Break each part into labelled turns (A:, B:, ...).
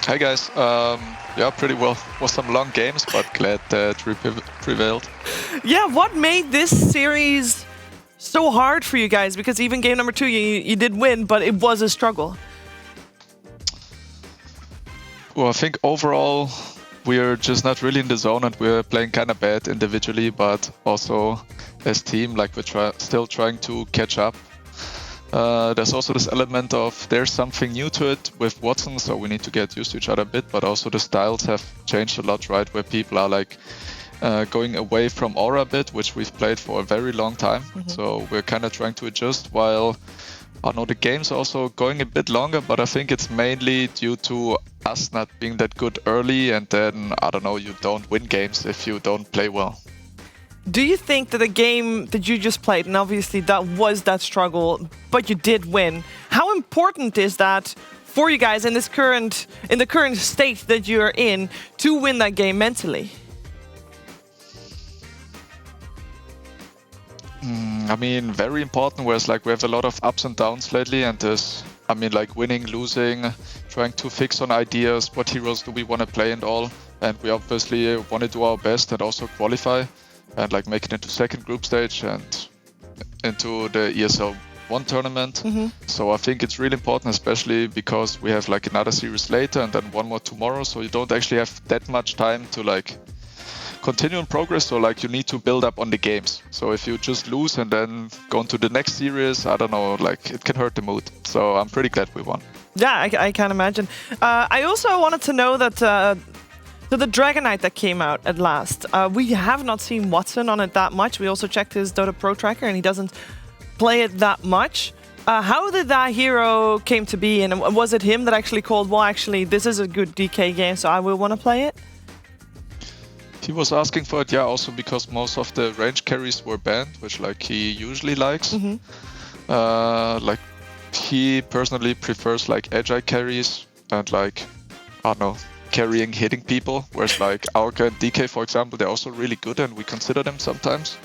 A: Hi guys. Yeah, pretty well. Was some long games, but glad that we prevailed.
B: Yeah, what made this series so hard for you guys? Because even game number 2, you did win, but it was a struggle.
A: Well, I think overall we're just not really in the zone, and we're playing kind of bad individually, but also as team, like we're still trying to catch up. There's also this element of there's something new to it with Watson, so we need to get used to each other a bit, but also the styles have changed a lot, right? Where people are like going away from Aura a bit, which we've played for a very long time. So we're kind of trying to adjust, while I know the game's also going a bit longer, but I think it's mainly due to us not being that good early, and then, I don't know, you don't win games if you don't play well.
B: Do you think that the game that you just played, and obviously that was that struggle, but you did win, how important is that for you guys in the current state that you're in to win that game mentally?
A: I mean, very important, whereas like we have a lot of ups and downs lately, and this, I mean, like winning, losing, trying to fix on ideas, what heroes do we want to play and all, and we obviously want to do our best and also qualify and like make it into second group stage and into the ESL 1 tournament. So I think it's really important, especially because we have like another series later and then one more tomorrow, so you don't actually have that much time to like continue in progress, so like you need to build up on the games. So if you just lose and then go into the next series, I don't know, like it can hurt the mood. So I'm pretty glad we won.
B: Yeah, I can imagine. I also wanted to know that so the Dragon Knight that came out at last, we have not seen Watson on it that much. We also checked his Dota Pro tracker and he doesn't play it that much. How did that hero came to be, and was it him that actually called, well, actually, this is a good DK game, so I will want to play it?
A: He was asking for it, yeah, also because most of the range carries were banned, which like he usually likes. Like he personally prefers like agile carries and like, I don't know, carrying hitting people, whereas like Aurka and DK, for example, they're also really good and we consider them sometimes,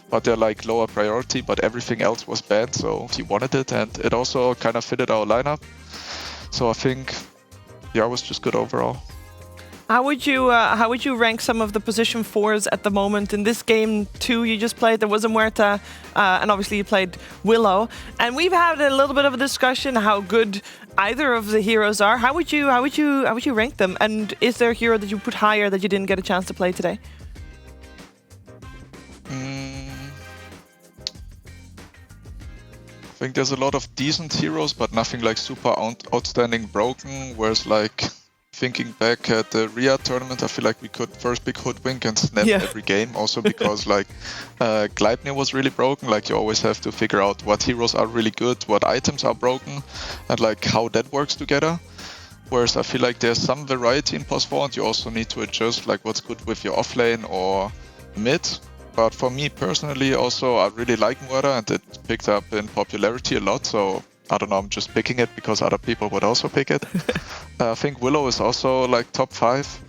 A: but they're like lower priority, but everything else was banned, so he wanted it and it also kind of fitted our lineup. So I think, yeah, it was just good overall.
B: How would you rank some of the position 4s at the moment? In this game 2 you just played, there was a Muerta, and obviously you played Willow. And we've had a little bit of a discussion how good either of the heroes are. How would you rank them? And is there a hero that you put higher that you didn't get a chance to play today?
A: I think there's a lot of decent heroes, but nothing like super outstanding broken, whereas like thinking back at the Riyadh tournament, I feel like we could first pick Hoodwink and snap every game, also because like Gleipnir was really broken, like you always have to figure out what heroes are really good, what items are broken, and like how that works together. Whereas I feel like there's some variety in POS4 and you also need to adjust like what's good with your offlane or mid. But for me personally also, I really like Muerta and it picked up in popularity a lot, so I don't know, I'm just picking it because other people would also pick it. I think Willow is also like top 5.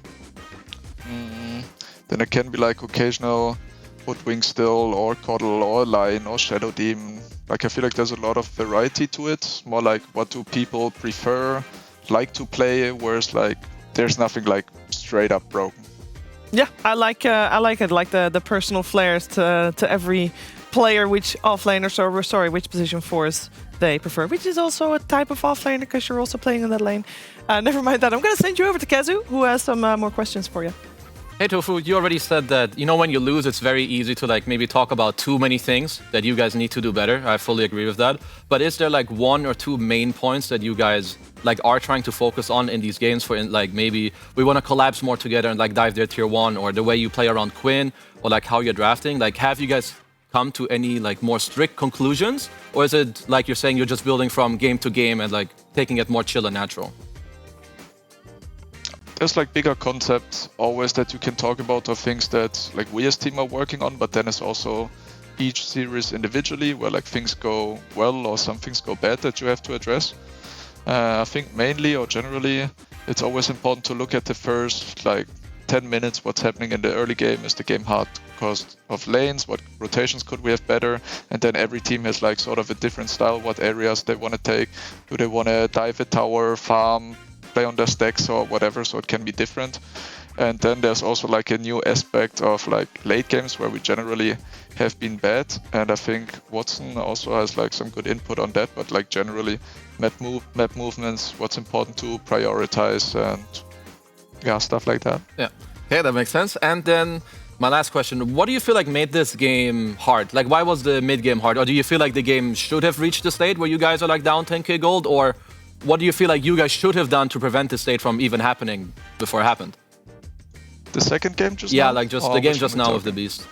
A: Then it can be like occasional Hoodwink still, or Coddle, or Lion, or Shadow Demon. Like I feel like there's a lot of variety to it. More like what do people prefer, like to play, whereas like there's nothing like straight up broken.
B: Yeah, I like it, like the personal flares to every player, which offlaners or which position 4s they prefer, which is also a type of offlaner because you're also playing in that lane. Never mind that. I'm going to send you over to Kazu, who has some more questions for you.
C: Hey Tofu, you already said that, you know, when you lose, it's very easy to like maybe talk about too many things that you guys need to do better. I fully agree with that. But is there like 1 or 2 main points that you guys like are trying to focus on in these games? For like maybe we want to collapse more together and like dive their tier 1, or the way you play around Quinn, or like how you're drafting? Like, have you guys come to any like more strict conclusions, or is it like you're saying you're just building from game to game and like taking it more chill and natural?
A: There's like bigger concepts always that you can talk about, or things that like we as team are working on, but then it's also each series individually where like things go well or some things go bad that you have to address. I think mainly or generally it's always important to look at the first like 10 minutes, what's happening in the early game. Is the game hard because of lanes? What rotations could we have better? And then every team has like sort of a different style, what areas they want to take. Do they want to dive a tower, farm, play on their stacks or whatever, so it can be different. And then there's also like a new aspect of like late games where we generally have been bad, and I think Watson also has like some good input on that, but like generally map movements, what's important to prioritize, and yeah, stuff like that.
C: Yeah, okay, that makes sense. And then my last question, what do you feel like made this game hard? Like, why was the mid game hard? Or do you feel like the game should have reached the state where you guys are like down 10k gold? Or what do you feel like you guys should have done to prevent this state from even happening before it happened?
A: The second game just
C: yeah,
A: now?
C: like just the game just now with the Beast.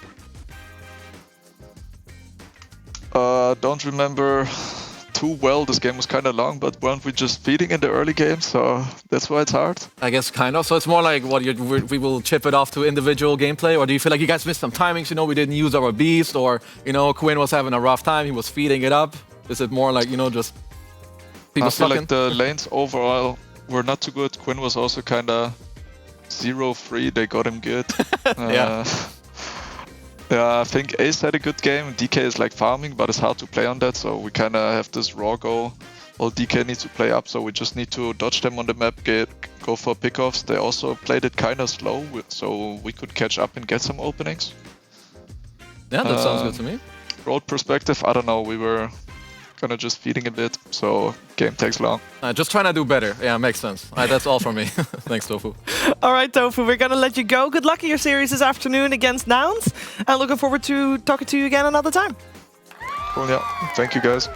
A: Don't remember too well. This game was kind of long, but weren't we just feeding in the early game? So that's why it's hard.
C: I guess kind of. So it's more like what we will chip it off to individual gameplay, or do you feel like you guys missed some timings? You know, we didn't use our Beast, or you know, Quinn was having a rough time. He was feeding it up. Is it more like, you know, just people
A: I feel
C: sucking?
A: like the lanes overall were not too good. Quinn was also kind of 0-3. They got him good.
C: Yeah.
A: Yeah, I think Ace had a good game. DK is like farming, but it's hard to play on that, so we kind of have this raw go. Well, DK needs to play up, so we just need to dodge them on the map, go for pickoffs. They also played it kind of slow, so we could catch up and get some openings.
C: Yeah, that sounds good to me.
A: Road perspective, I don't know, we were kind of just feeding a bit, so game takes long.
C: Just trying to do better. Yeah, makes sense. That's all from me. Thanks, Tofu.
B: All right, Tofu, we're going to let you go. Good luck in your series this afternoon against Nouns, and looking forward to talking to you again another time.
A: Cool, yeah. Thank you, guys.